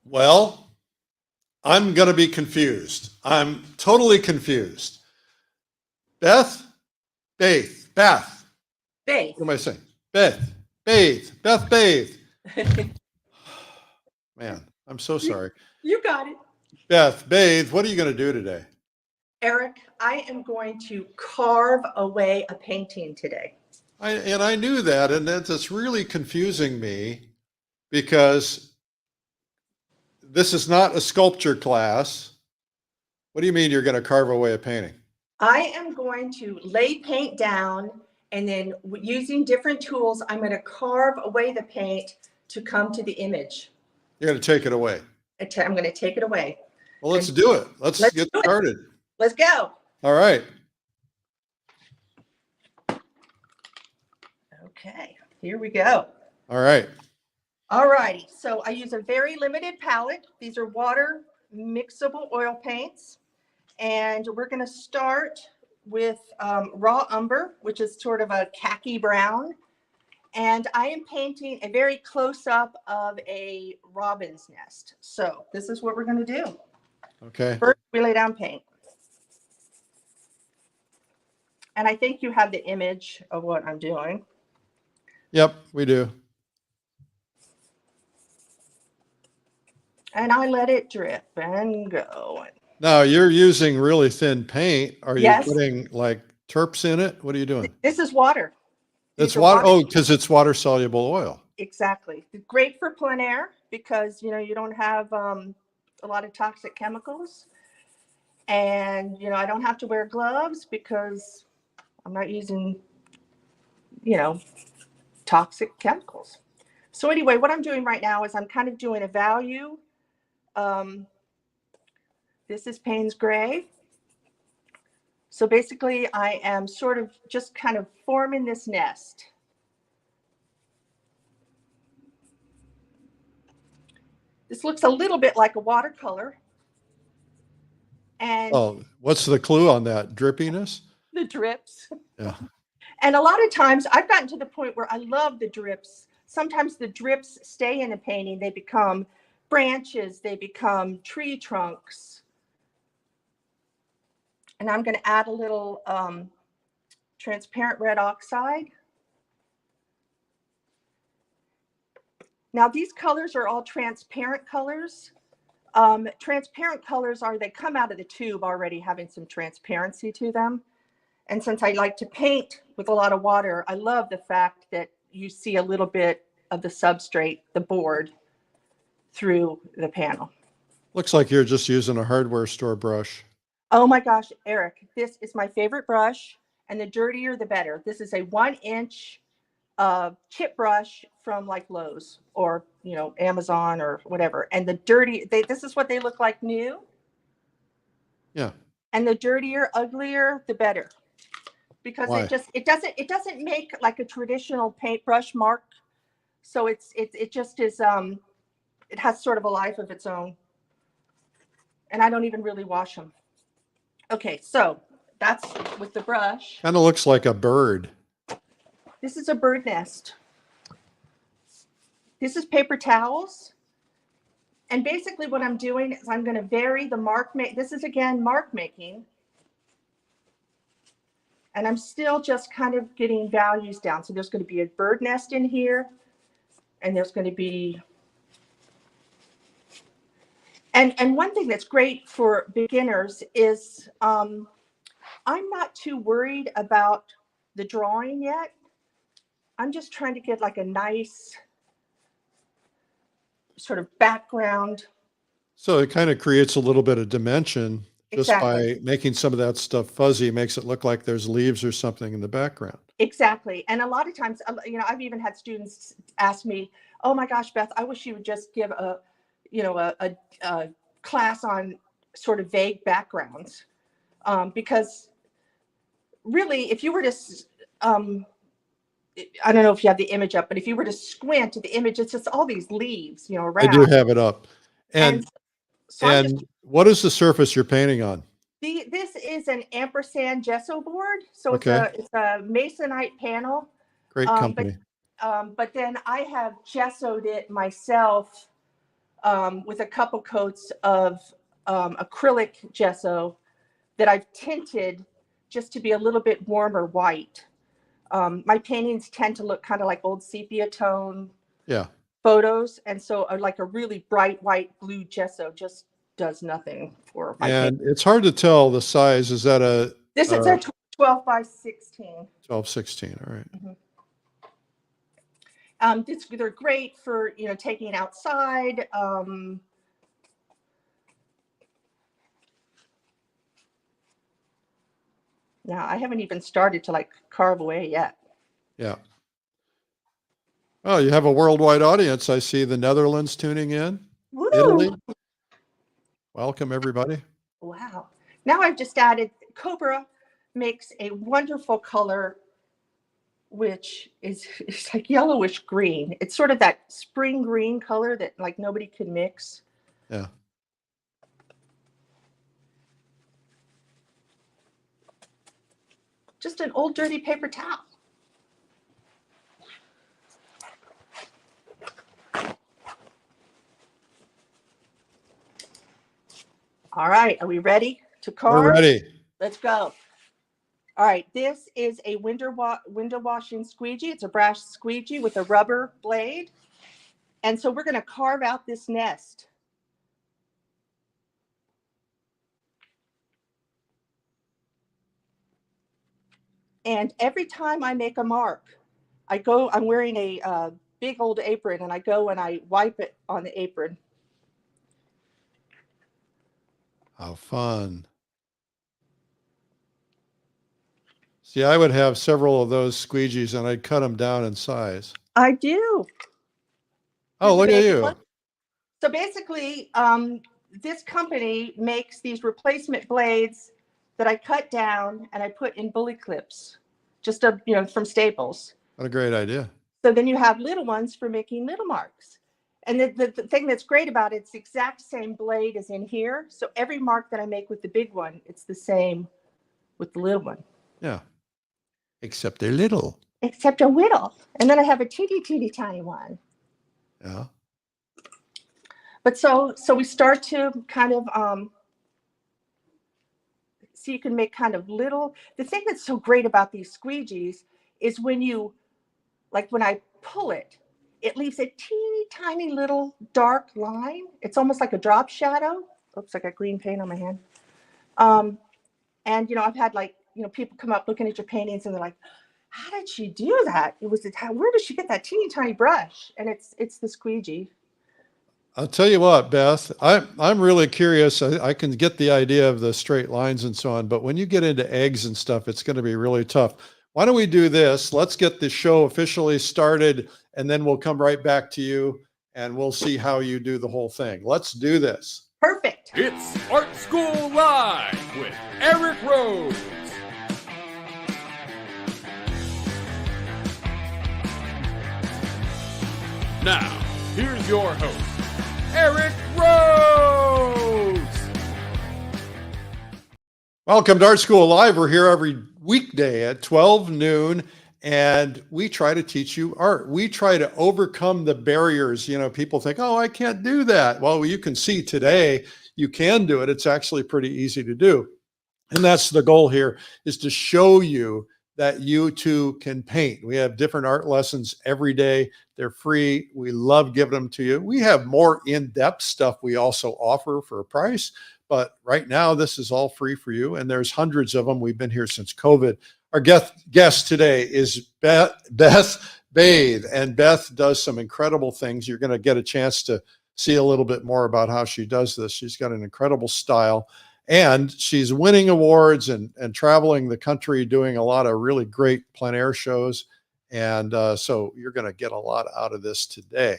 Well, I'm going to be confused. I'm totally confused. Beth, Bath. Bathe. What am I saying? Beth, Bathe. Man, I'm so You, sorry. you got it. Beth, Bathe, what are you going to do today? Eric, I am going to carve away a painting today. I knew that, and that's really confusing me because this is not a sculpture class. What do you mean you're going to carve away a painting? I am going to lay paint down and then using different tools, I'm going to carve away the paint to come to the image. You're going to take it away. I'm going to take it away. Well, let's And do it. Let's let's get do it. started. Let's go. All right. Okay, here we go. All right. All righty, so I use a very limited palette. These are water mixable oil paints. And we're going to start with raw umber, which is sort of a khaki brown. And I am painting a very close-up of a robin's nest. So this is what we're going to do. Okay. First, we lay down paint. And I think you have the image of what I'm doing. Yep, we do. And I let it drip and go. Now you're using really thin paint. Are you Yes. putting like terps in it? What are you doing? This is water. It's These are water. Oh, because it's water soluble oil. Exactly. Great for plein air because, you don't have a lot of toxic chemicals. And, I don't have to wear gloves because I'm not using, toxic chemicals. So anyway, what I'm doing right now is I'm kind of doing a value. This is Payne's Gray. So basically I am sort of just kind of forming this nest. This looks a little bit like a watercolor. And what's the clue on that? Drippiness? The drips. Yeah. And a lot of times I've gotten to the point where I love the drips. Sometimes the drips stay in a painting. They become branches. They become tree trunks. And I'm going to add a little transparent red oxide. Now these colors are all transparent colors. Transparent colors they come out of the tube already having some transparency to them. And since I like to paint with a lot of water, I love the fact that you see a little bit of the substrate, the board, through the panel. Looks like you're just using a hardware store brush. Oh my gosh, Eric, this is my favorite brush, and the dirtier the better. This is a 1-inch chip brush from like Lowe's or Amazon or whatever. And the this is what they look like new. Yeah. And the dirtier, uglier, the better. Because Why? it doesn't make like a traditional paintbrush mark. So it just is it has sort of a life of its own. And I don't even really wash them. Okay, so that's with the brush. Kind of looks like a bird. This is a bird nest. This is paper towels. And basically what I'm doing is I'm going to vary the mark this is again mark making. And I'm still just kind of getting values down. So there's going to be a bird nest in here. And there's going to be, and one thing that's great for beginners is I'm not too worried about the drawing yet. I'm just trying to get like a nice sort of background. So it kind of creates a little bit of dimension. Just Exactly. by making some of that stuff fuzzy, makes it look like there's leaves or something in the background. Exactly. And a lot of times, I've even had students ask me, oh my gosh, Beth, I wish you would just give a class on sort of vague backgrounds. Because really, if you were to, I don't know if you have the image up, but if you were to squint at the image, it's just all these leaves, around. I do have it up. And what is the surface you're painting on? This is an ampersand gesso board. So Okay. it's a masonite panel. Great company. But then I have gessoed it myself with a couple coats of acrylic gesso that I've tinted just to be a little bit warmer white. My paintings tend to look kind of like old sepia tone Yeah. photos. And so like a really bright white blue gesso just does nothing for my painting. And it's hard to tell the size. Is that a This is a 12 by 16. 12, 16? All right. They're great for, taking outside. Now I haven't even started to like carve away yet. Yeah. Oh, you have a worldwide audience. I see the Netherlands tuning in. Woo! Italy. Welcome, everybody. Wow. Now I've just added Cobra makes a wonderful color, which is it's like yellowish green. It's sort of that spring green color that like nobody can mix. Yeah. Just an old dirty paper towel. All right, are we ready to carve? We're ready. Let's go. All right, this is a window washing squeegee. It's a brass squeegee with a rubber blade. And so we're going to carve out this nest. And every time I make a mark, I'm wearing a big old apron, and I go and I wipe it on the apron. How fun. See, I would have several of those squeegees and I'd cut them down in size. I do. Oh, look at you. So basically, this company makes these replacement blades that I cut down and I put in bully clips, just from Staples. What a great idea. So then you have little ones for making little marks. And the thing that's great about it, it's the exact same blade as in here. So every mark that I make with the big one, it's the same with the little one. Yeah. Except they're little. Except a whittle. And then I have a teeny tiny one. Yeah. But so we start to kind of, so you can make kind of little, the thing that's so great about these squeegees is when I pull it, it leaves a teeny tiny little dark line. It's almost like a drop shadow. Oops, I got green paint on my hand. And, I've had people come up looking at your paintings and they're like, how did she do that? Where did she get that teeny tiny brush? And it's the squeegee. I'll tell you what, Beth, I'm really curious. I can get the idea of the straight lines and so on, but when you get into eggs and stuff, it's going to be really tough. Why don't we do this? Let's get the show officially started, and then we'll come right back to you and we'll see how you do the whole thing. Let's do this. Perfect. It's Art School Live with Eric Rose. Now, here's your host, Eric Rose. Welcome to Art School Live. We're here every weekday at 12 noon, and we try to teach you art. We try to overcome the barriers. People think, oh, I can't do that. Well, you can see today you can do it. It's actually pretty easy to do. And that's the goal here, is to show you that you too can paint. We have different art lessons every day. They're free. We love giving them to you. We have more in-depth stuff we also offer for a price. But right now, this is all free for you. And there's hundreds of them. We've been here since COVID. Our guest today is Beth Bathe. And Beth does some incredible things. You're going to get a chance to see a little bit more about how she does this. She's got an incredible style. And she's winning awards and traveling the country doing a lot of really great plein air shows. And so you're going to get a lot out of this today.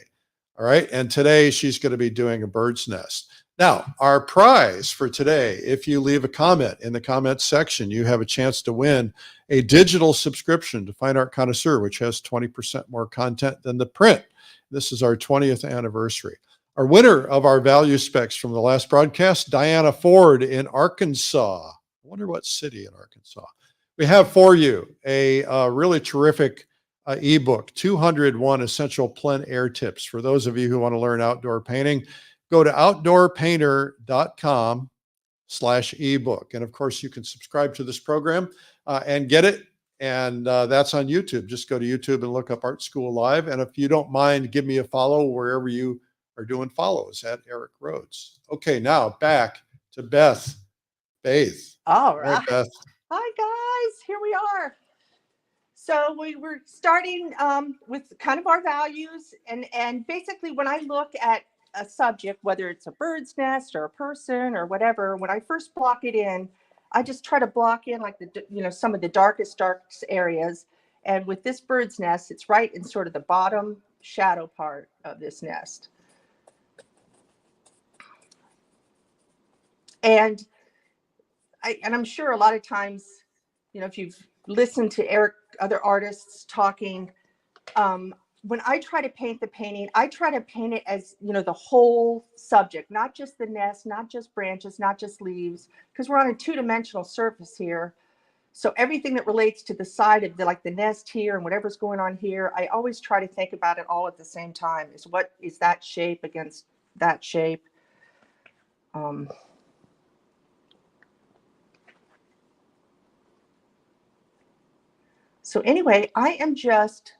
All right. And today she's going to be doing a bird's nest. Now, our prize for today, if you leave a comment in the comments section, you have a chance to win a digital subscription to Fine Art Connoisseur, which has 20% more content than the print. This is our 20th anniversary. Our winner of our value specs from the last broadcast, Diana Ford in Arkansas. I wonder what city in Arkansas. We have for you a really terrific ebook, 201 Essential Plein Air Tips for those of you who want to learn outdoor painting. go to outdoorpainter.com/ebook. And of course, you can subscribe to this program and get it. And that's on YouTube. Just go to YouTube and look up Art School Live. And if you don't mind, give me a follow wherever you are doing follows at Eric Rhodes. Okay, now back to Beth. Bathe. All All right, right. Beth. Hi, guys. Here we are. So we were starting with kind of our values. And basically, when I look at a subject, whether it's a bird's nest or a person or whatever, when I first block it in, I just try to block in like some of the darkest areas. And with this bird's nest, it's right in sort of the bottom shadow part of this nest. And I'm sure a lot of times, if you've listened to other artists talking, when I try to paint the painting, I try to paint it as, the whole subject, not just the nest, not just branches, not just leaves, because we're on a two-dimensional surface here. So everything that relates to the side of the nest here and whatever's going on here, I always try to think about it all at the same time. Is what is that shape against that shape? So anyway, I am just,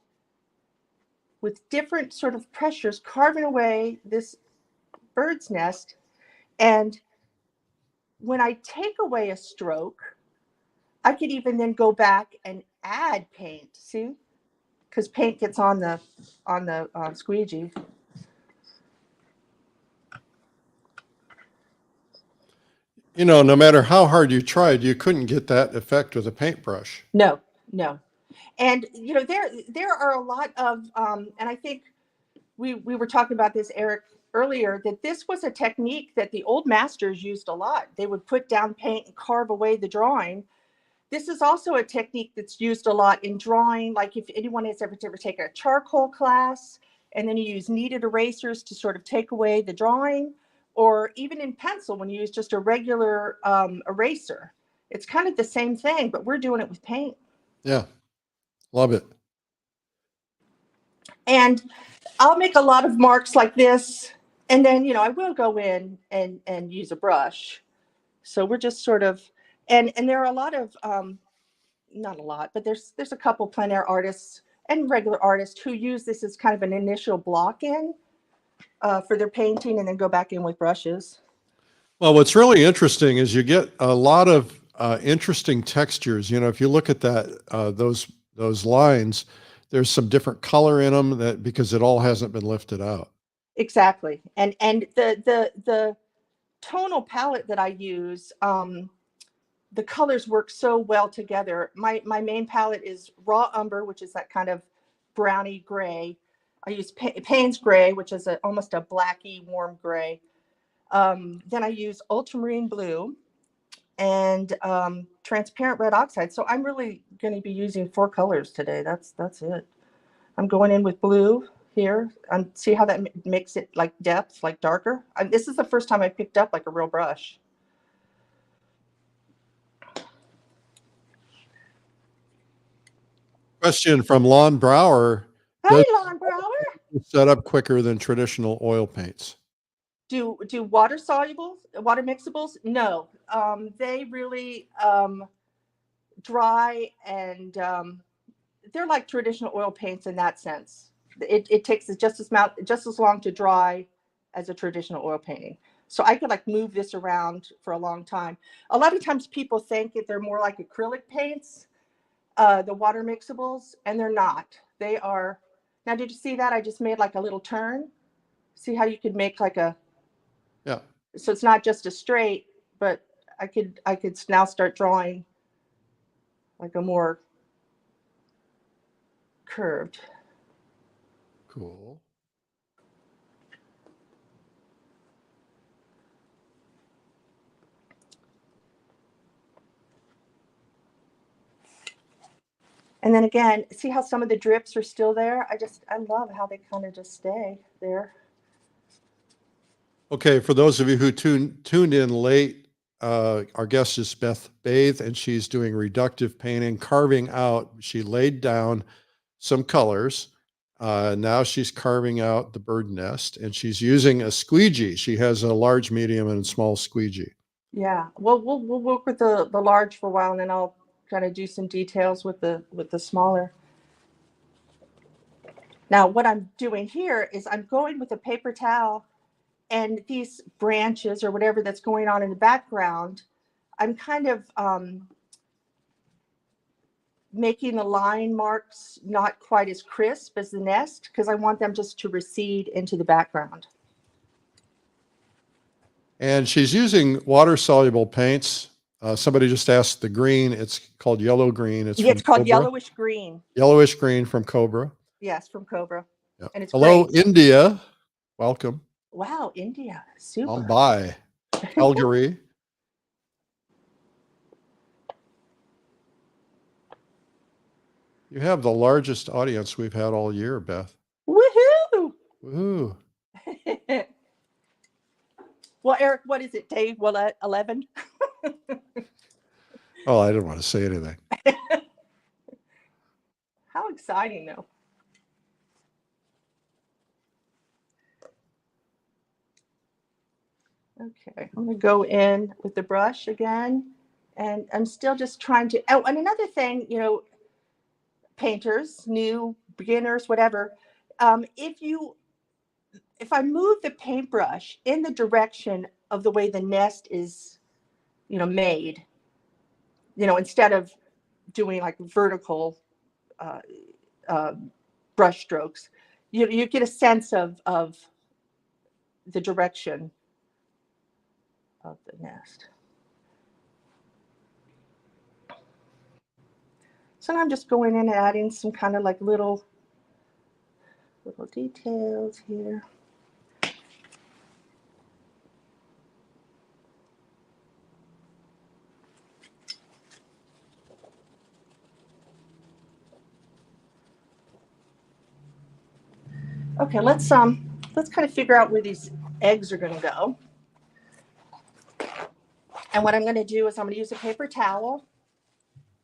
with different sort of pressures, carving away this bird's nest. And when I take away a stroke, I could even then go back and add paint, see? Because paint gets on the squeegee. No matter how hard you tried, you couldn't get that effect with a paintbrush. No. And, there are a lot of, and I think we were talking about this, Eric, earlier, that this was a technique that the old masters used a lot. They would put down paint and carve away the drawing. This is also a technique that's used a lot in drawing. Like if anyone has ever taken a charcoal class, and then you use kneaded erasers to sort of take away the drawing, or even in pencil when you use just a regular eraser. It's kind of the same thing, but we're doing it with paint. Yeah, love it. And I'll make a lot of marks like this, and then, I will go in and use a brush. So we're just sort of, and there are a lot of, not a lot, but there's a couple plein air artists and regular artists who use this as kind of an initial block in for their painting and then go back in with brushes. Well, what's really interesting is you get a lot of interesting textures. If you look at that, those lines, there's some different color in them because it all hasn't been lifted out. Exactly. And the tonal palette that I use, the colors work so well together. My main palette is raw umber, which is that kind of browny gray. I use Payne's gray, which is almost a blacky warm gray. Then I use ultramarine blue and transparent red oxide. So I'm really going to be using 4 colors today. That's it. I'm going in with blue here and see how that makes it like depth, like darker. This is the first time I picked up like a real brush. Question from Lon Brower. Hi, Lon Brower. Set up quicker than traditional oil paints? Do water soluble, water mixables? No, they really dry, and they're like traditional oil paints in that sense. It takes just as long to dry as a traditional oil painting. So I could like move this around for a long time. A lot of times people think that they're more like acrylic paints, the water mixables, and they're not. They are. Now, did you see that? I just made like a little turn. See how you could make like a, Yeah. so it's not just a straight, but I could now start drawing like a more curved. Cool. And then again, see how some of the drips are still there? I love how they kind of just stay there. Okay, for those of you who tuned in late, our guest is Beth Bathe, and she's doing reductive painting, carving out. She laid down some colors, Now she's carving out the bird nest, and she's using a squeegee. She has a large, medium, and small squeegee. Yeah. Well, we'll work with the large for a while, and then I'll kind of do some details with the smaller. Now, what I'm doing here is I'm going with a paper towel, and these branches or whatever that's going on in the background, I'm kind of making the line marks not quite as crisp as the nest because I want them just to recede into the background. And she's using water-soluble paints. Somebody just asked the green. It's called yellow green. It's Yeah, from it's called Cobra. yellowish green. Yellowish green from Cobra. Yes, from Cobra. Yep. And it's Hello, great. India. Welcome. Wow, India. Super. Mumbai. Calgary. You have the largest audience we've had all year, Beth. Woohoo! Woo. Well, Eric, what is it, day 11? Oh, I didn't want to say anything. How exciting, though. Okay, I'm going to go in with the brush again, and I'm still just trying to, oh, and another thing, painters, new beginners, whatever, if I move the paintbrush in the direction of the way the nest is, made, instead of doing like vertical brush strokes, you get a sense of the direction of the nest. So now I'm just going in and adding some kind of like little details here. Okay, let's kind of figure out where these eggs are going to go. And what I'm going to do is I'm going to use a paper towel.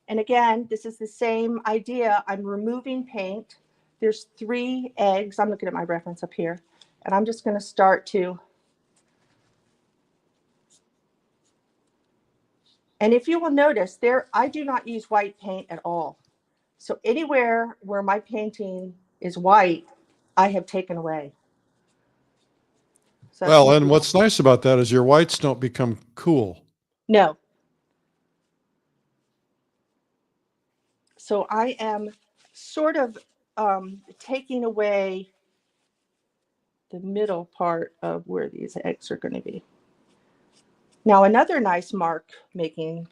And again, this is the same idea. I'm removing paint. There's 3 eggs. I'm looking at my reference up here. And I'm just going to start to. And if you will notice there, I do not use white paint at all. So anywhere where my painting is white, I have taken away. So Well, and what's nice about that is your whites don't become cool. No. So I am sort of taking away the middle part of where these eggs are going to be. Now, another nice mark making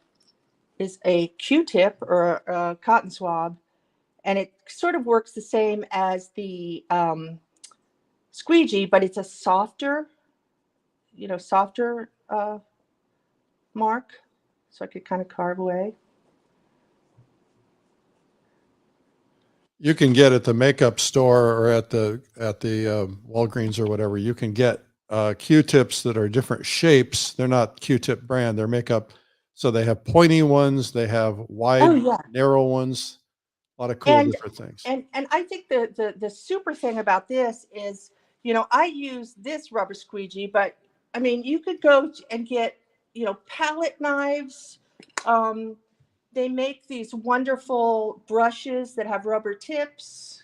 is a Q-tip or a cotton swab, and it sort of works the same as the squeegee, but it's a softer, mark, so I could kind of carve away. You can get at the makeup store or at the Walgreens or whatever. You can get Q-tips that are different shapes. They're not Q-tip brand. They're makeup. So they have pointy ones. They have wide, narrow ones. A lot of cool different things. And I think the super thing about this is, I use this rubber squeegee, but I mean, you could go and get, palette knives. They make these wonderful brushes that have rubber tips.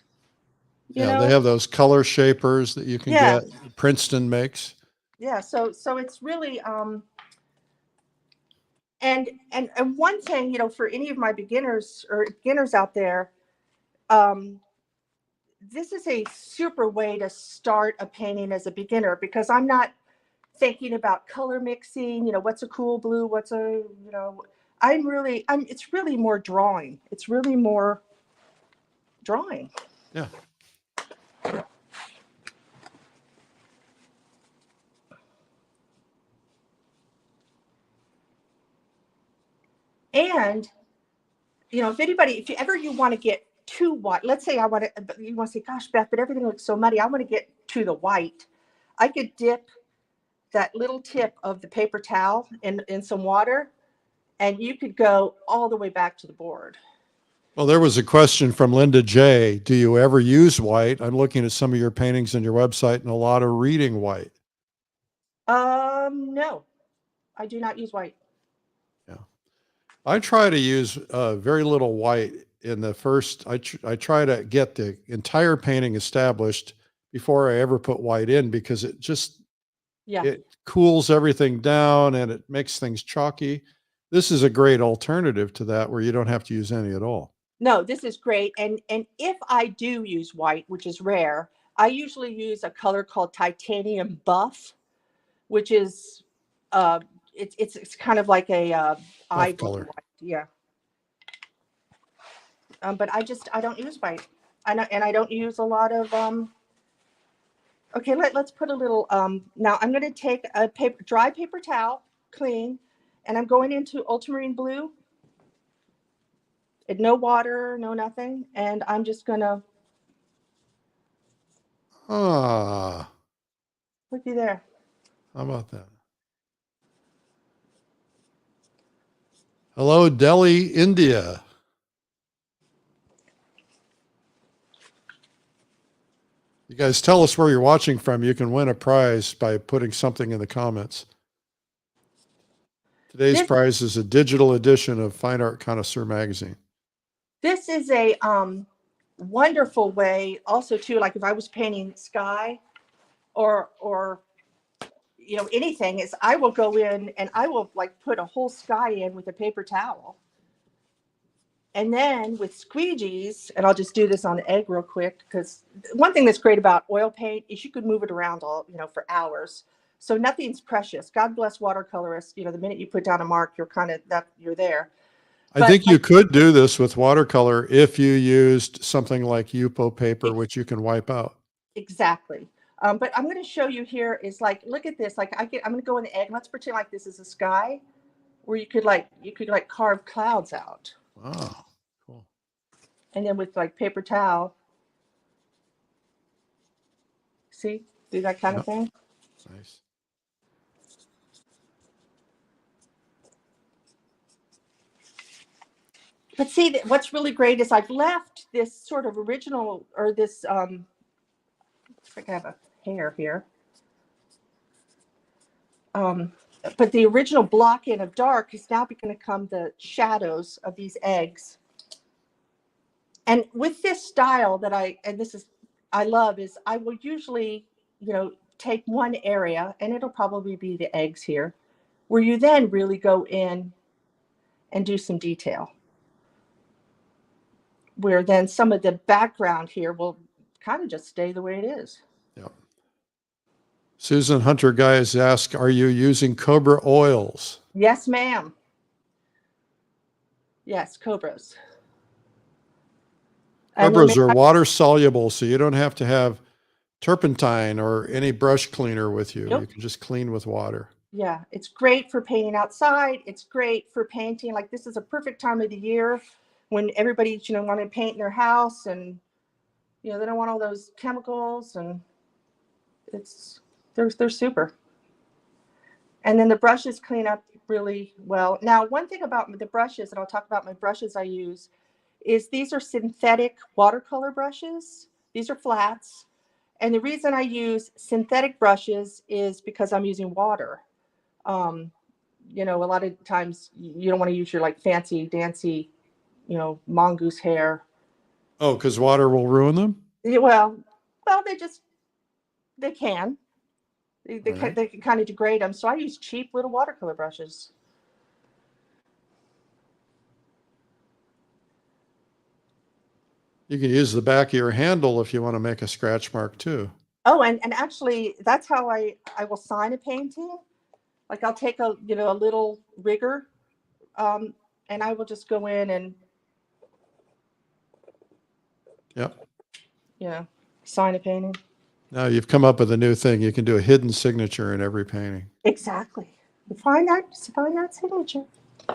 They have those color shapers that you can get. Princeton makes. Yeah, so it's really and one thing, for any of my beginners out there, this is a super way to start a painting as a beginner, because I'm not thinking about color mixing, what's a cool blue, what's a, it's really more drawing. It's really more drawing. Yeah. And, if you ever want to get too white, let's say you want to say, gosh, Beth, but everything looks so muddy, I want to get to the white. I could dip that little tip of the paper towel in some water, and you could go all the way back to the board. Well, there was a question from Linda J. Do you ever use white? I'm looking at some of your paintings on your website and a lot of reading white. No, I do not use white. Yeah. I try to use very little white in the first, I try to get the entire painting established before I ever put white in, because it just, Yeah. it cools everything down and it makes things chalky. This is a great alternative to that where you don't have to use any at all. No, this is great. And if I do use white, which is rare, I usually use a color called titanium buff, which is it's kind of like a Buff ivory color. white. Yeah. But I don't use white. I don't use a lot of okay, let's put a little now I'm going to take a dry paper towel, clean, and I'm going into ultramarine blue. No water, no nothing, and I'm just going to Ah, looky there. how about that? Hello, Delhi, India. You guys tell us where you're watching from. You can win a prize by putting something in the comments. Today's This prize is a digital edition of Fine Art Connoisseur magazine. this is a wonderful way also too, like if I was painting sky or you know anything, is I will go in and I will like put a whole sky in with a paper towel. And then with squeegees, and I'll just do this on the egg real quick, because one thing that's great about oil paint is you could move it around all, you know, for hours. So nothing's precious. God bless watercolorists. You know, the minute you put down a mark, you're kind of that you're there. I But think you could do this with watercolor if you used something like Yupo paper, which you can wipe out. exactly. But I'm going to show you here is like, look at this. Like I'm going to go in the egg. Let's pretend like this is a sky where you could like carve clouds out. Wow, cool. And then with like paper towel, see, do that kind of thing. Nice. But see, what's really great is I've left this sort of original, or this, I think I have a hair here. But the original block in of dark is now going to become the shadows of these eggs. And with this style that I love, is I will usually, you know, take one area, and it'll probably be the eggs here, where you then really go in and do some detail. Where then some of the background here will kind of just stay the way it is. Yep. Susan Hunter guys ask, are you using Cobra oils? Yes, ma'am. Yes, Cobras. Cobras are water soluble, so you don't have to have turpentine or any brush cleaner with you. Nope. You can just clean with water. Yeah, it's great for painting outside. It's great for painting. Like this is a perfect time of the year when everybody's, you know, want to paint in their house, and you know they don't want all those chemicals, and they're super. And then the brushes clean up really well. Now, one thing about the brushes, and I'll talk about my brushes I use, is these are synthetic watercolor brushes. These are flats. And the reason I use synthetic brushes is because I'm using water. You know, a lot of times you don't want to use your like fancy dancy, you know, mongoose hair. Oh, because water will ruin them? Well, they can. Right. They can kind of degrade them. So I use cheap little watercolor brushes. You can use the back of your handle if you want to make a scratch mark too. Oh, and actually that's how I will sign a painting. Like I'll take a, you know, a little rigger, and I will just go in and, Yep. you know, sign a painting. Now you've come up with a new thing. You can do a hidden signature in every painting. Exactly. Find that signature.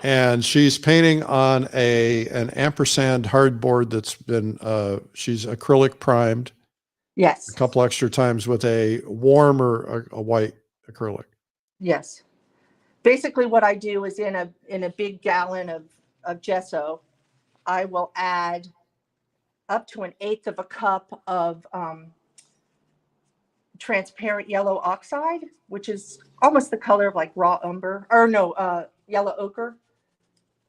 And she's painting on an ampersand hardboard that's been, she's acrylic primed Yes. a couple extra times with a warmer, a white acrylic. Yes. Basically what I do is in a big gallon of gesso, I will add up to 1/8 of a cup of transparent yellow oxide, which is almost the color of like raw umber, or no, yellow ochre.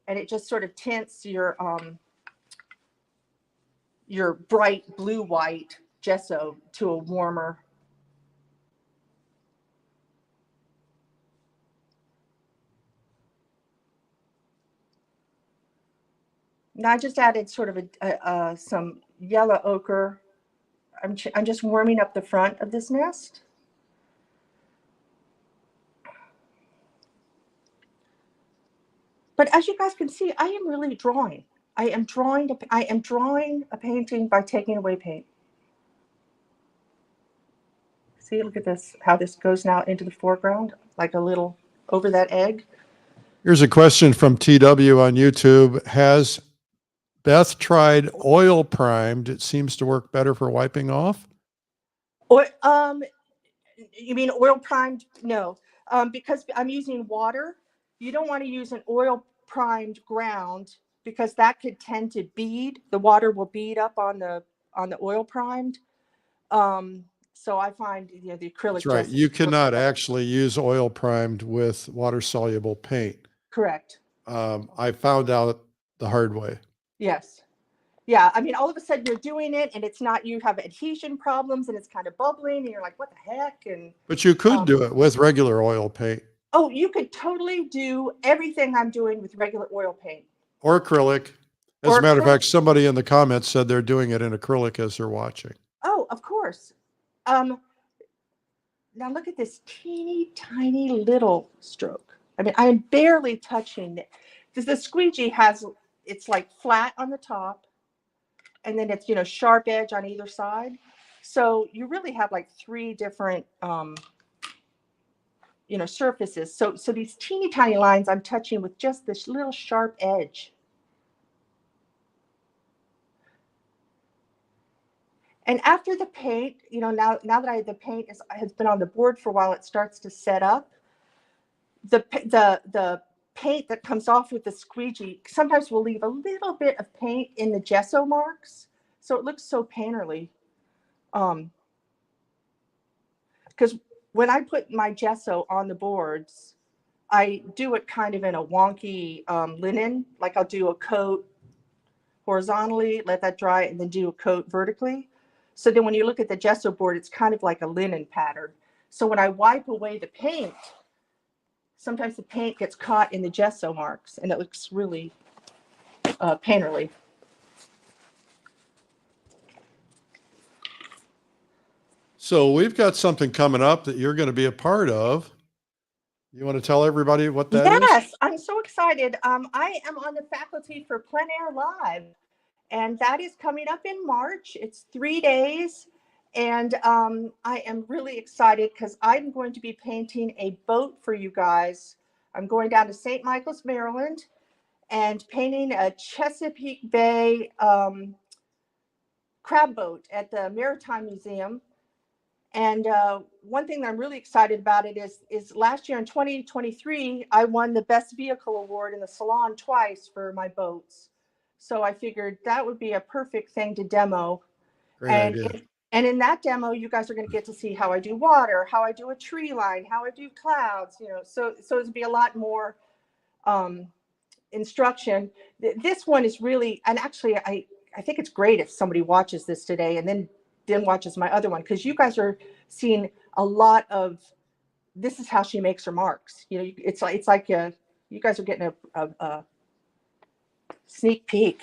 And it just sort of tints your bright blue white gesso to a warmer. Now I just added sort of some yellow ochre. I'm just warming up the front of this nest. But as you guys can see, I am really drawing. I am drawing a painting by taking away paint. See, look at this, how this goes now into the foreground, like a little over that egg. Here's a question from TW on YouTube. Has Beth tried oil primed? It seems to work better for wiping off. Or, you mean oil primed? No, because I'm using water. You don't want to use an oil primed ground because that could tend to bead. The water will bead up on the oil primed. So I find the acrylic. That's right. You cannot actually use oil primed with water soluble paint. Correct. I found out the hard way. Yes. Yeah. I mean, all of a sudden you're doing it and it's not, you have adhesion problems and it's kind of bubbling and you're like, what the heck? But you could do it with regular oil paint. Oh, you could totally do everything I'm doing with regular oil paint. Or acrylic. As a matter of fact, somebody in the comments said they're doing it in acrylic as they're watching. Oh, of course. Now look at this teeny tiny little stroke. I mean, I am barely touching it. The squeegee it's like flat on the top and then it's, sharp edge on either side. So you really have like 3 different, surfaces. So these teeny tiny lines I'm touching with just this little sharp edge. And after the paint, now that the paint has been on the board for a while, it starts to set up. The paint that comes off with the squeegee sometimes will leave a little bit of paint in the gesso marks, so it looks so painterly. Because when I put my gesso on the boards, I do it kind of in a wonky linen. Like I'll do a coat horizontally, let that dry, and then do a coat vertically. So then when you look at the gesso board, it's kind of like a linen pattern. So when I wipe away the paint, sometimes the paint gets caught in the gesso marks and it looks really painterly. So we've got something coming up that you're going to be a part of. You want to tell everybody what that is? Yes, I'm so excited. I am on the faculty for Plein Air Live, and that is coming up in March. It's 3 days, and I am really excited because I'm going to be painting a boat for you guys. I'm going down to St. Michael's, Maryland, and painting a Chesapeake Bay crab boat at the Maritime Museum. And one thing that I'm really excited about it is last year in 2023, I won the Best Vehicle Award in the Salon twice for my boats. So I figured that would be a perfect thing to demo. Great idea. And in that demo, you guys are going to get to see how I do water, how I do a tree line, how I do clouds, so it'll be a lot more instruction. This one is really, and actually I think it's great if somebody watches this today and then watches my other one, because you guys are seeing a lot of, this is how she makes her marks. It's like you guys are getting a sneak peek.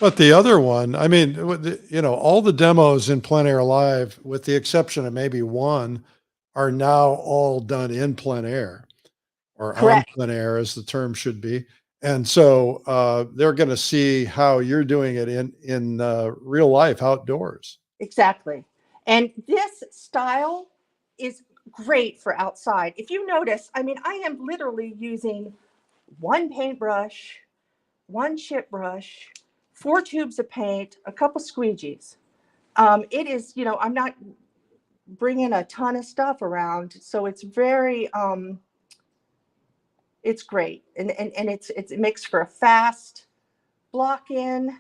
But the other one, I mean, all the demos in Plein Air Live, with the exception of maybe one, are now all done in plein air, or Correct. On plein air, as the term should be. And so they're going to see how you're doing it in real life outdoors. Exactly. And this style is great for outside. If you notice, I mean, I am literally using one paintbrush, one chip brush, 4 tubes of paint, a couple squeegees. It is, I'm not bringing a ton of stuff around. So it's very, it's great. And it makes for a fast block in.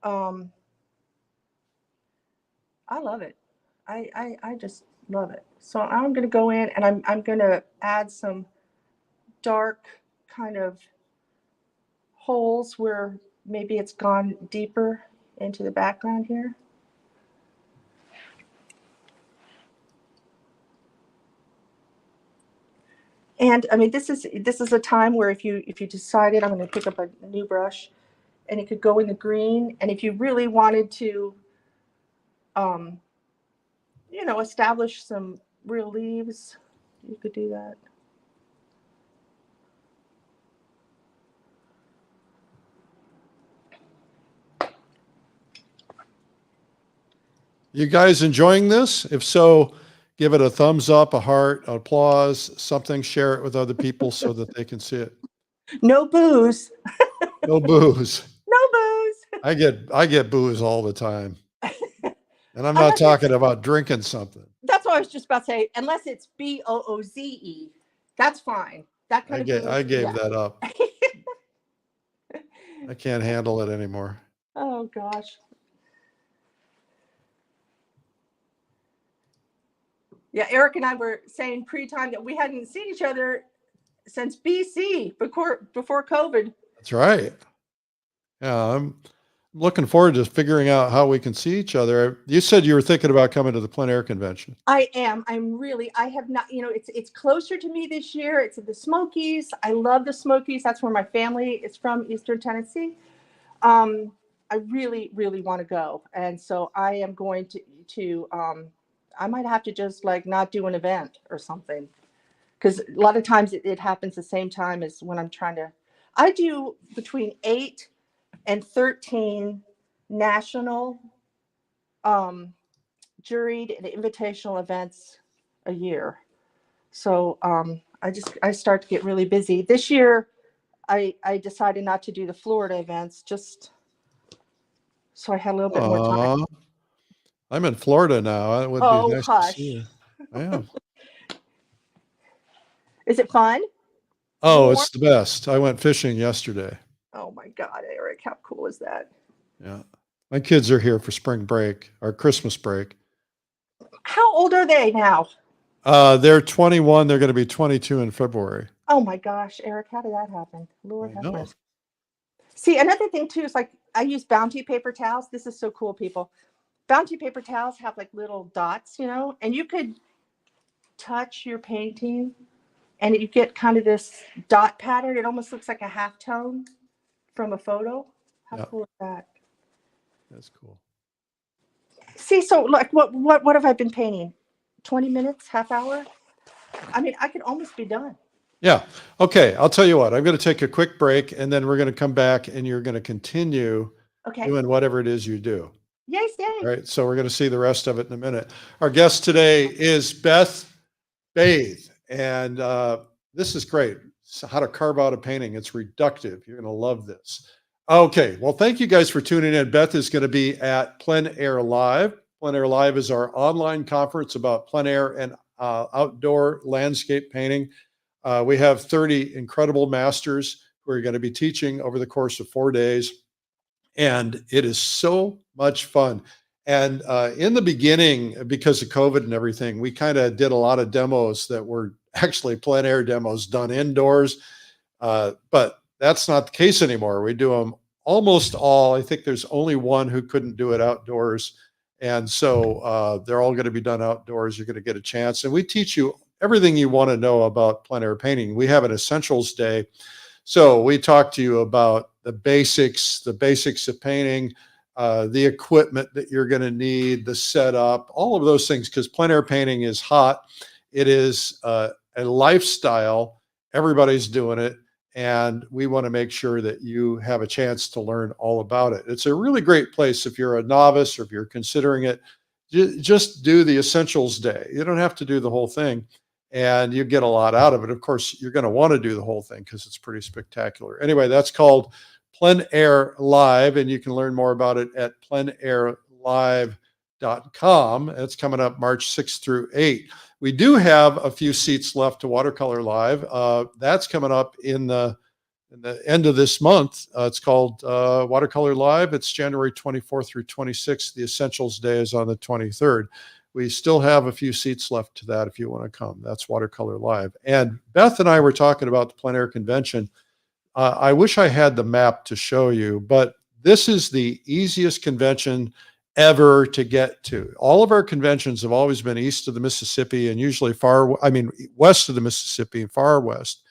I love it. I just love it. So I'm going to go in and I'm going to add some dark kind of holes where maybe it's gone deeper into the background here. And I mean, this is a time where if you decided I'm going to pick up a new brush, and it could go in the green, and if you really wanted to, you know, establish some real leaves, you could do that. You guys enjoying this? If so, give it a thumbs up, a heart, applause, something, share it with other people so that they can see it. No booze. No booze. No booze. I get booze all the time. And I'm not Unless it's- talking about drinking something. That's what I was just about to say. Unless it's BOOZE, that's fine. That kind of booze. I gave Yeah. that up. I can't handle it anymore. Oh gosh. Yeah, Eric and I were saying pre-time that we hadn't seen each other since BC, before COVID. That's right. Yeah, I'm looking forward to figuring out how we can see each other. You said you were thinking about coming to the plein air convention. I am. I have not, you know, it's closer to me this year. It's in the Smokies. I love the Smokies. That's where my family is from, Eastern Tennessee. I really, really want to go. And so I am going to I might have to just like not do an event or something. Because a lot of times it happens the same time as when I'm trying to, I do between 8 and 13 national juried and invitational events a year. So I start to get really busy. This year, I decided not to do the Florida events, just so I had a little bit more time. I'm in Florida now. It would be nice to see you. I am. Is it fun? Oh, it's the best. I went fishing yesterday. Oh my God, Eric, how cool is that? Yeah. My kids are here for spring break or Christmas break. How old are they now? They're 21. They're going to be 22 in February. Oh my gosh, Eric, how did that happen? Lord I have know. mercy. See, another thing too is like I use Bounty paper towels. This is so cool, people. Bounty paper towels have like little dots, you know, and you could touch your painting and you get kind of this dot pattern. It almost looks like a half tone from a photo. How Yeah. cool is that? That's cool. See, so like what have I been painting? 20 minutes, half hour? I mean, I could almost be done. Yeah. Okay. I'll tell you what, I'm going to take a quick break and then we're going to come back and you're going to continue Okay. doing whatever it is you do. Yes, yay. All right. So we're going to see the rest of it in a minute. Our guest today is Beth Bathe. And this is great. It's how to carve out a painting. It's reductive. You're going to love this. Okay. Well, thank you guys for tuning in. Beth is going to be at Plein Air Live. Plein Air Live is our online conference about plein air and outdoor landscape painting. We have 30 incredible masters who are going to be teaching over the course of 4 days. And it is so much fun. And in the beginning, because of COVID and everything, we kind of did a lot of demos that were actually plein air demos done indoors. But that's not the case anymore. We do them almost all. I think there's only one who couldn't do it outdoors. And so they're all going to be done outdoors. You're going to get a chance. And we teach you everything you want to know about plein air painting. We have an essentials day. So we talk to you about the basics of painting, the equipment that you're going to need, the setup, all of those things, because plein air painting is hot. It is a lifestyle. Everybody's doing it. And we want to make sure that you have a chance to learn all about it. It's a really great place if you're a novice or if you're considering it. Just do the essentials day. You don't have to do the whole thing. And you get a lot out of it. Of course, you're going to want to do the whole thing because it's pretty spectacular. Anyway, that's called Plein Air Live, and you can learn more about it at pleinairlive.com. It's coming up March 6th through 8th. We do have a few seats left to Watercolor Live. That's coming up in the the end of this month. It's called Watercolor Live. It's January 24th through 26th. The Essentials Day is on the 23rd. We still have a few seats left to that if you want to come. That's Watercolor Live. And Beth and I were talking about the plein air convention. I wish I had the map to show you, but this is the easiest convention ever to get to. All of our conventions have always been east of the Mississippi and usually west of the Mississippi and far west.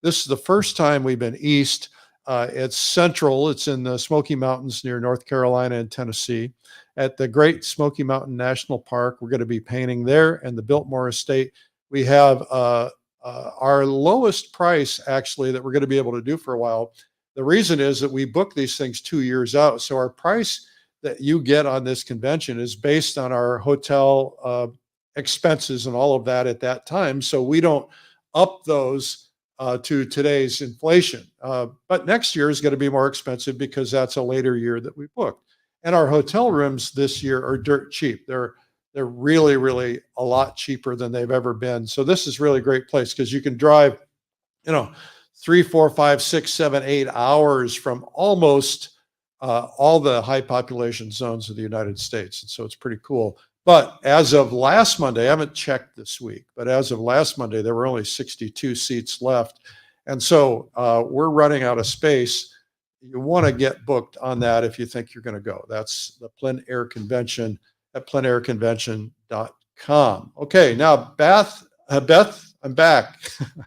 This is the first time we've been east. It's central. It's in the Smoky Mountains near North Carolina and Tennessee at the Great Smoky Mountain National Park. We're going to be painting there, and the Biltmore Estate. We have our lowest price actually that we're going to be able to do for a while. The reason is that we book these things 2 years out. So our price that you get on this convention is based on our hotel expenses and all of that at that time. So we don't up those to today's inflation. But next year is going to be more expensive because that's a later year that we booked. And our hotel rooms this year are dirt cheap. They're really, really a lot cheaper than they've ever been. So this is really a great place because you can drive, 3, 4, 5, 6, 7, 8 hours from almost all the high population zones of the United States. And so it's pretty cool. But as of last Monday, I haven't checked this week, but as of last Monday, there were only 62 seats left. And so we're running out of space. You want to get booked on that if you think you're going to go. That's the Plein Air Convention at pleinairconvention.com. Okay, now Beth, I'm back.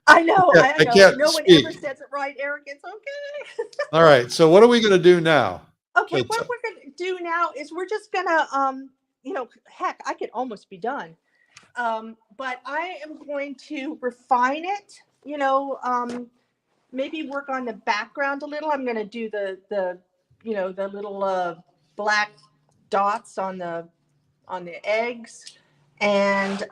I know. I can't No one speak. ever says it right, Eric. It's okay. All right, so what are we going to do now? Okay, what we're going to do now is we're just going to, heck, I could almost be done. But I am going to refine it, maybe work on the background a little. I'm going to do the little black dots on the eggs. And,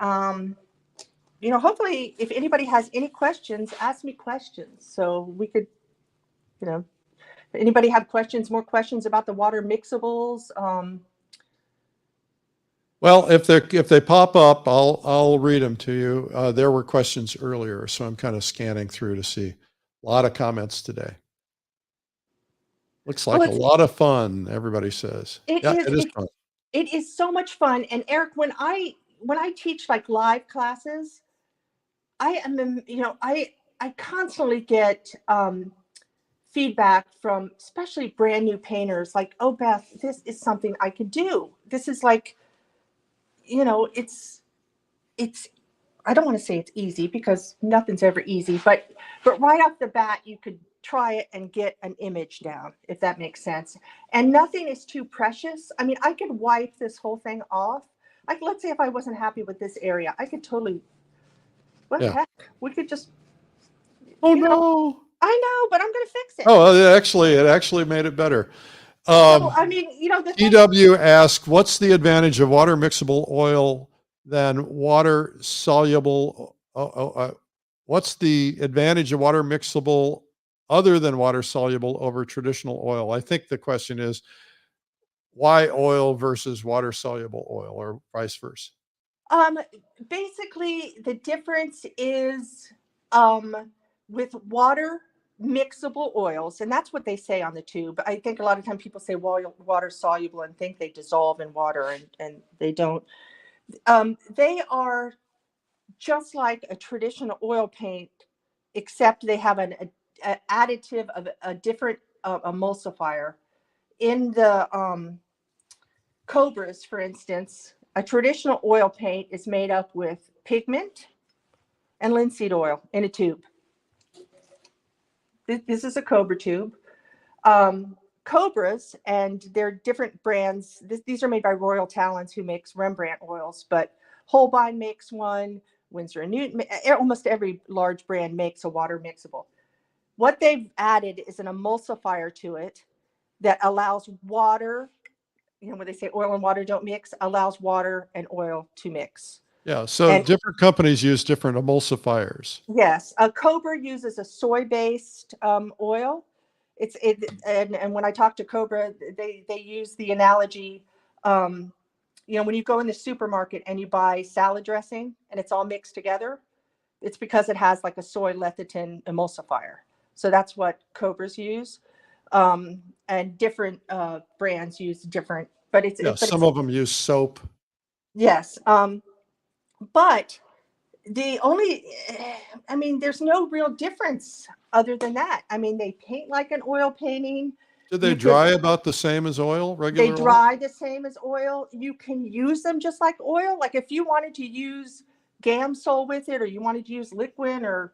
hopefully if anybody has any questions, ask me questions. So we could, anybody have more questions about the water mixables? Well, if they pop up, I'll read them to you. There were questions earlier, so I'm kind of scanning through to see. A lot of comments today. Looks like a lot of fun, everybody says. It is fun. It is so much fun. And Eric, when I teach like live classes, I constantly get feedback from especially brand new painters like, oh, Beth, this is something I could do. This is like, it's I don't want to say it's easy because nothing's ever easy, but right off the bat, you could try it and get an image down, if that makes sense. And nothing is too precious. I mean, I could wipe this whole thing off. Like, let's say if I wasn't happy with this area, I could totally, heck, we could just, oh no. I know, but I'm going to fix it. Oh, it actually made it better. TW asked, what's the advantage of water mixable oil than water soluble? What's the advantage of water mixable other than water soluble over traditional oil? I think the question is why oil versus water soluble oil or vice versa? Basically the difference is with water mixable oils, and that's what they say on the tube. I think a lot of times people say water soluble and think they dissolve in water, and they don't. They are just like a traditional oil paint, except they have an additive of a different emulsifier. In the Cobras, for instance, a traditional oil paint is made up with pigment and linseed oil in a tube. This is a Cobra tube. Cobras, and they're different brands. These are made by Royal Talents, who makes Rembrandt oils, but Holbein makes one, Winsor & Newton, almost every large brand makes a water mixable. What they've added is an emulsifier to it that allows water, when they say oil and water don't mix, allows water and oil to mix. Yeah, so different companies use different emulsifiers. Yes, a Cobra uses a soy-based oil. And when I talk to Cobra, they use the analogy, when you go in the supermarket and you buy salad dressing and it's all mixed together, it's because it has like a soy lecithin emulsifier. So that's what Cobras use. And different brands use different, but it's, Yeah, some of them use soap. yes. But the only, I mean, there's no real difference other than that. I mean, they paint like an oil painting. Do they You dry could, about the same as oil, they regular oil? dry the same as oil. You can use them just like oil. Like if you wanted to use Gamsol with it, or you wanted to use liquid, or,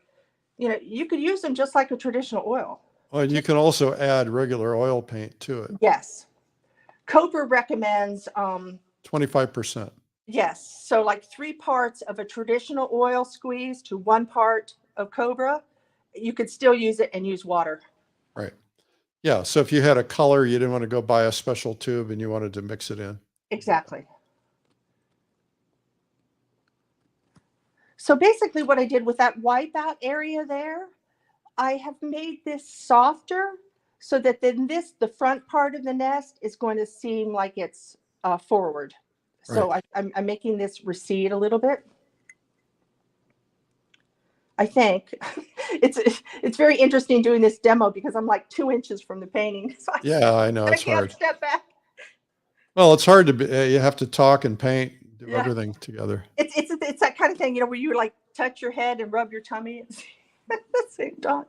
you could use them just like a traditional oil. Well, you can also add regular oil paint to it, Yes. Cobra recommends, 25%. yes. So like 3 parts of a traditional oil squeeze to 1 part of Cobra. You could still use it and use water. Right. Yeah. So if you had a color, you didn't want to go buy a special tube and you wanted to mix it in. Exactly. So basically what I did with that wipeout area there, I have made this softer so that then the front part of the nest is going to seem like it's forward. So Right. I'm making this recede a little bit. I think it's very interesting doing this demo because I'm like 2 inches from the painting. So Yeah, I know I it's can't hard. step back. Well, it's hard to be, you have to talk and paint, do Yeah. everything together. It's that kind of thing, where you like touch your head and rub your tummy at the same time.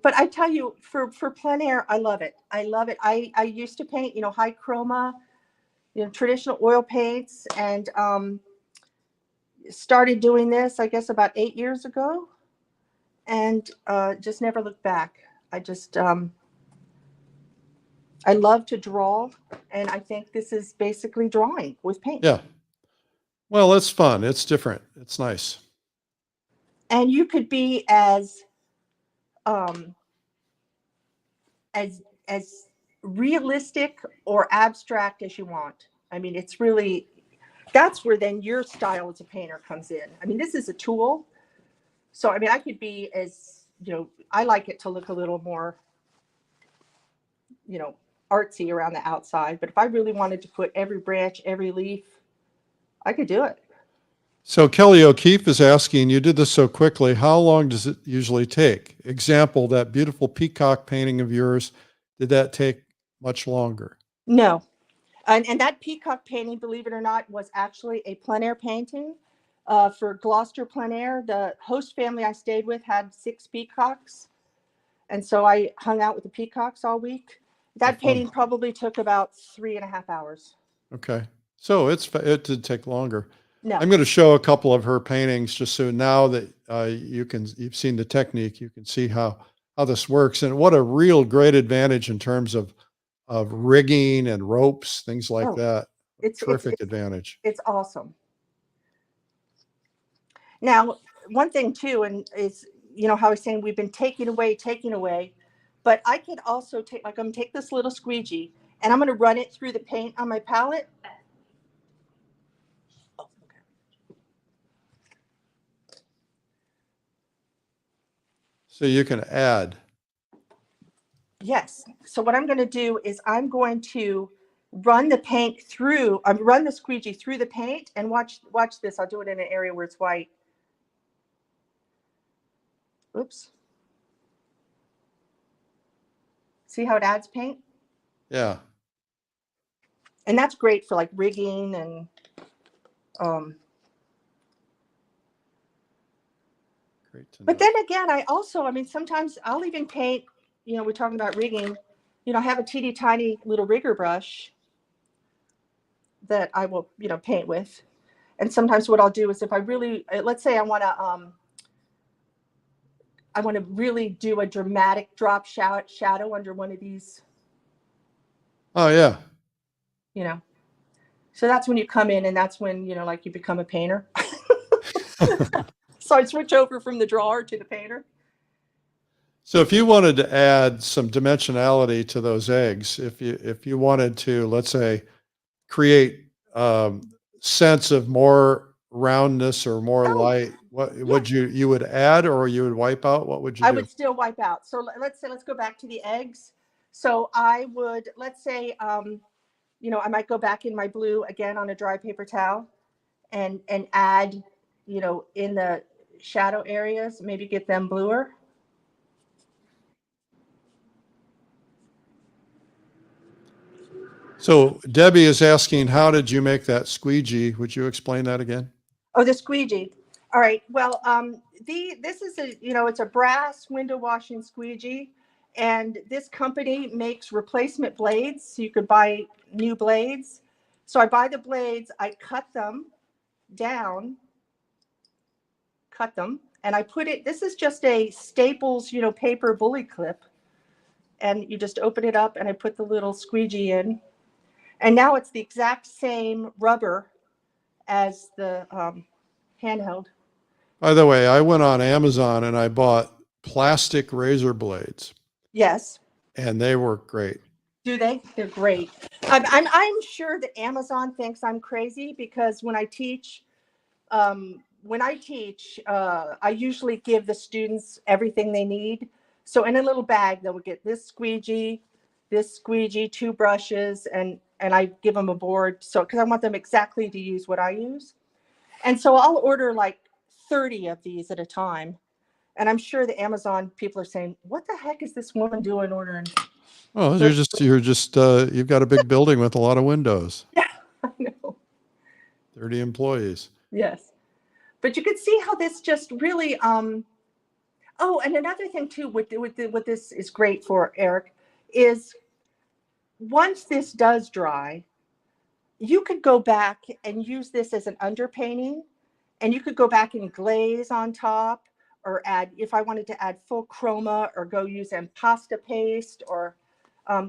But I tell you, for plein air, I love it. I love it. I used to paint, high chroma, traditional oil paints, and started doing this, I guess, about 8 years ago, and just never looked back. I just I love to draw, and I think this is basically drawing with paint. Yeah. Well, it's fun. It's different. It's nice. And you could be um, as realistic or abstract as you want. I mean, it's really, that's where then your style as a painter comes in. I mean, this is a tool. So, I mean, I could be as, I like it to look a little more, artsy around the outside. But if I really wanted to put every branch, every leaf, I could do it. So Kelly O'Keefe is asking, you did this so quickly, how long does it usually take? Example, that beautiful peacock painting of yours, did that take much longer? No. And that peacock painting, believe it or not, was actually a plein air painting for Gloucester plein air. The host family I stayed with had 6 peacocks. And so I hung out with the peacocks all week. How That fun. painting probably took about 3.5 hours. Okay. So it did take longer. No. I'm going to show a couple of her paintings just so now that you've seen the technique, you can see how this works, and what a real great advantage in terms of rigging and ropes, things like Oh, that. it's Terrific advantage. it's awesome. Now, one thing too, and is, how I was saying we've been taking away, but I could also take, like, I'm gonna take this little squeegee and I'm gonna run it through the paint on my palette. Oh, okay. So you can add. Yes. So what I'm going to do is I'm going to run the paint through, run the squeegee through the paint, and watch this. I'll do it in an area where it's white. Oops. See how it adds paint? Yeah. And that's great for like rigging and Great to know. but then again, I mean, sometimes I'll even paint, we're talking about rigging, I have a teeny tiny little rigger brush that I will, paint with. And sometimes what I'll do is, if I really, let's say I want to really do a dramatic drop shadow under one of these, Oh yeah. So that's when you come in, and that's when, like, you become a painter. So I switch over from the drawer to the painter. So if you wanted to add some dimensionality to those eggs, if you wanted to, let's say, create sense of more roundness or more Oh, light, what yeah. would you would add, or you would wipe out? What would you I do? would still wipe out. So let's go back to the eggs. So I would, let's say, I might go back in my blue again on a dry paper towel and add, in the, shadow areas, maybe get them bluer. So Debbie is asking, how did you make that squeegee? Would you explain that again? Oh, the squeegee. All right. Well, this is a, it's a brass window washing squeegee, and this company makes replacement blades, so you could buy new blades. So I buy the blades, I cut them down, and I put it. This is just a Staples, paper bully clip, and you just open it up, and I put the little squeegee in, and now it's the exact same rubber as the handheld. By the way, I went on Amazon and I bought plastic razor blades, Yes. and they work great. Do they? They're great. I'm sure that Amazon thinks I'm crazy because I usually give the students everything they need. So in a little bag, they will get this squeegee, 2 brushes, and I give them a board. So because I want them exactly to use what I use, and so I'll order like 30 of these at a time. And I'm sure the Amazon people are saying, "What the heck is this woman doing ordering?" Oh, you've got a big building with a lot of windows, Yeah, I know. 30 employees. Yes. But you could see how this just really, oh, and another thing too, what this is great for, Eric, is once this does dry, you could go back and use this as an underpainting, and you could go back and glaze on top, or add, if I wanted to add full chroma, or go use pasta paste, or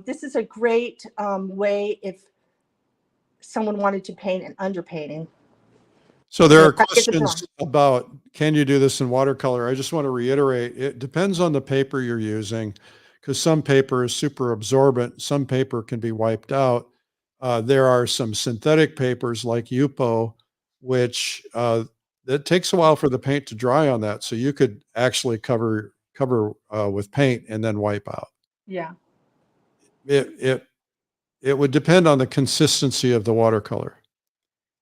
this is a great way if someone wanted to paint an underpainting. So there are Back at the questions about, can you do this in watercolor? I just want to reiterate, it depends on the paper you're using, because some paper is super absorbent. Some paper can be wiped out. There are some synthetic papers like Yupo, which it takes a while for the paint to dry on that. So you could actually cover with paint and then wipe out. Yeah. It would depend on the consistency of the watercolor.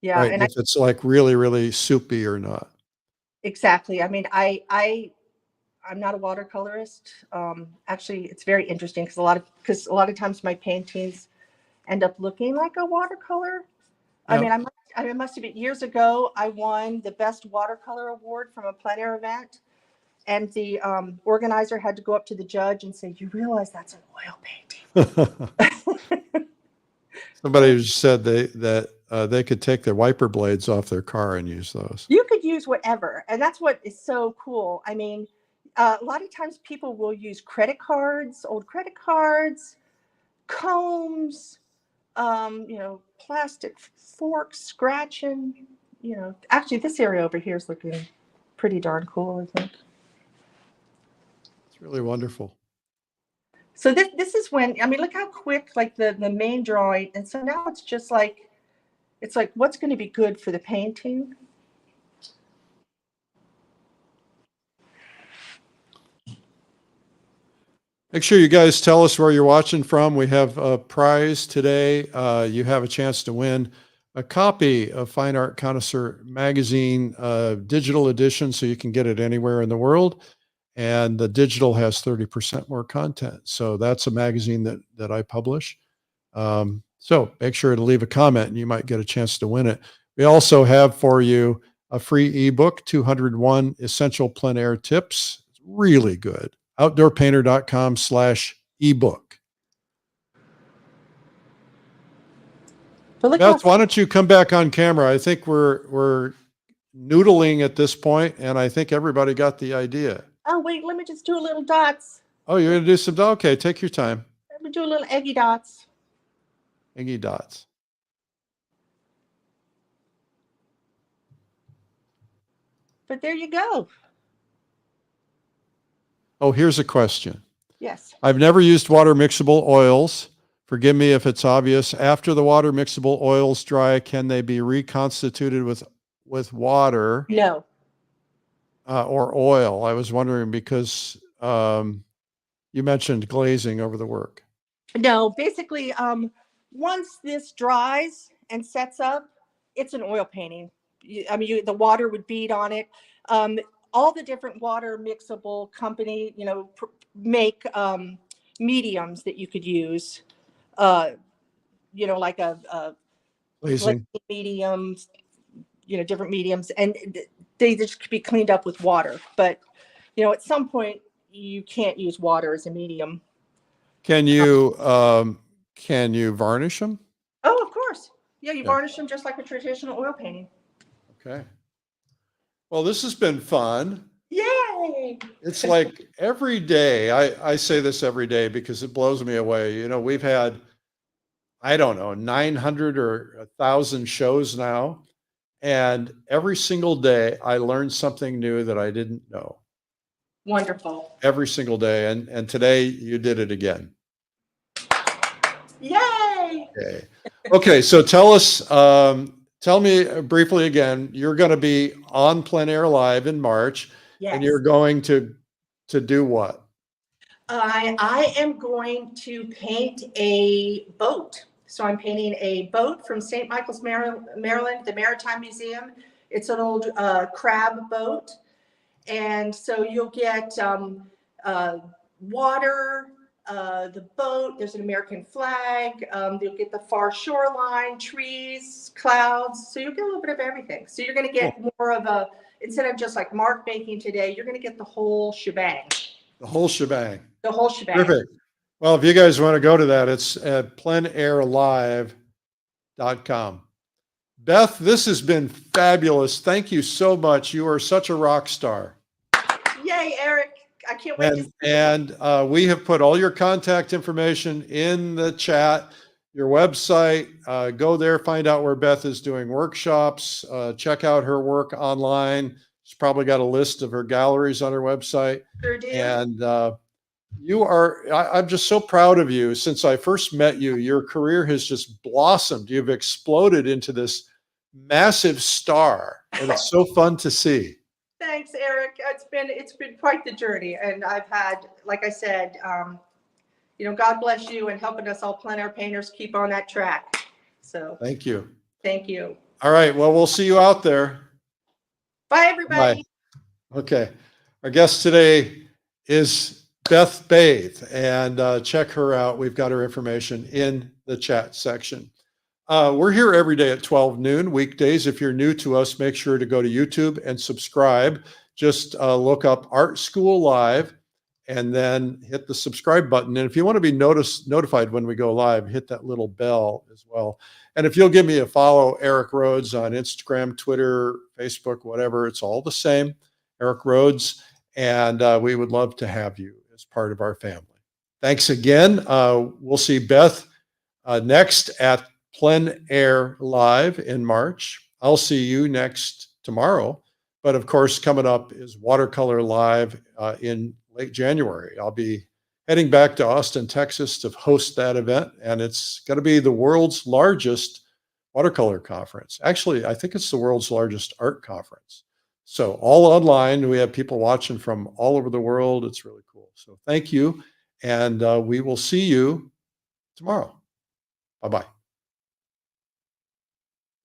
Yeah. Right. And If it's like really, really soupy or not. exactly. I mean, I'm not a watercolorist. Actually, it's very interesting because a lot of times my paintings end up looking like a watercolor. I Yeah. mean, it must have been years ago. I won the best watercolor award from a plein air event, and the organizer had to go up to the judge and say, "You realize that's an oil painting." Somebody just said they could take their wiper blades off their car and use those. You could use whatever, and that's what is so cool. I mean, a lot of times people will use old credit cards, combs, plastic forks, scratching. Actually, this area over here is looking pretty darn cool, I think. It's really wonderful. So this is when, I mean, look how quick, like the main drawing, and so now it's just like, what's going to be good for the painting? Make sure you guys tell us where you're watching from. We have a prize today. You have a chance to win a copy of Fine Art Connoisseur magazine, digital edition, so you can get it anywhere in the world. And the digital has 30% more content. So that's a magazine that I publish. So make sure to leave a comment and you might get a chance to win it. We also have for you a free ebook, 201 Essential Plein Air Tips. It's really good. Outdoorpainter.com/ebook. But look Beth, how, why don't you come back on camera? I think we're noodling at this point, and I think everybody got the idea. oh wait, let me just do a little dots. Oh, you're going to do some, okay, take your time. Let me do a little eggy dots. Eggy dots. But there you go. Oh, here's a question. Yes. I've never used water mixable oils. Forgive me if it's obvious. After the water mixable oils dry, can they be reconstituted with water No. or oil? I was wondering because you mentioned glazing over the work. No, basically, once this dries and sets up, it's an oil painting. The water would bead on it. all the different water mixable company, make mediums that you could use, uh, like a Pleasing. medium, different mediums, and they just could be cleaned up with water. But, at some point you can't use water as a medium. Can you varnish them? Oh, of course. Yeah, you Yeah. varnish them just like a traditional oil painting. Okay. Well, this has been fun. Yay! It's like every day, I say this every day because it blows me away. We've had, I don't know, 900 or 1,000 shows now. And every single day I learn something new that I didn't know. Wonderful. Every single day. And today you did it again. Yay! Okay. So tell me briefly again, you're going to be on Plein Air Live in March. Yes. And you're going to do what? I am going to paint a boat. So I'm painting a boat from St. Michael's, Maryland, the Maritime Museum. It's an old crab boat. And so you'll get water, the boat, there's an American flag, you'll get the far shoreline, trees, clouds. So you'll get a little bit of everything. So you're going to get more of a, instead of just like mark making today, you're going to get the whole shebang. The whole shebang. The whole shebang. Perfect. Well, if you guys want to go to that, it's at pleinairlive.com. Beth, this has been fabulous. Thank you so much. You are such a rock star. Yay, Eric. I can't wait. And we have put all your contact information in the chat, your website. Go there, find out where Beth is doing workshops. Check out her work online. She's probably got a list of her galleries on her website. Sure do. And I'm just so proud of you. Since I first met you, your career has just blossomed. You've exploded into this massive star, and it's so fun to see. Thanks, Eric. It's been quite the journey, and I've had, like I said, God bless you and helping us all plein air painters keep on that track. So Thank you. thank you. All right. Well, we'll see you out there. Bye, everybody. Bye. Okay. Our guest today is Beth Bathe, and check her out. We've got her information in the chat section. We're here every day at 12 noon, weekdays. If you're new to us, make sure to go to YouTube and subscribe. Just look up Art School Live and then hit the subscribe button. And if you want to be notified when we go live, hit that little bell as well. And if you'll give me a follow, Eric Rhodes on Instagram, Twitter, Facebook, whatever, it's all the same, Eric Rhodes. And we would love to have you as part of our family. Thanks again. We'll see Beth next at Plein Air Live in March. I'll see you tomorrow. But of course, coming up is Watercolor Live in late January. I'll be heading back to Austin, Texas to host that event. And it's going to be the world's largest watercolor conference. Actually, I think it's the world's largest art conference. So all online, we have people watching from all over the world. It's really cool. So thank you. And we will see you tomorrow. Bye-bye.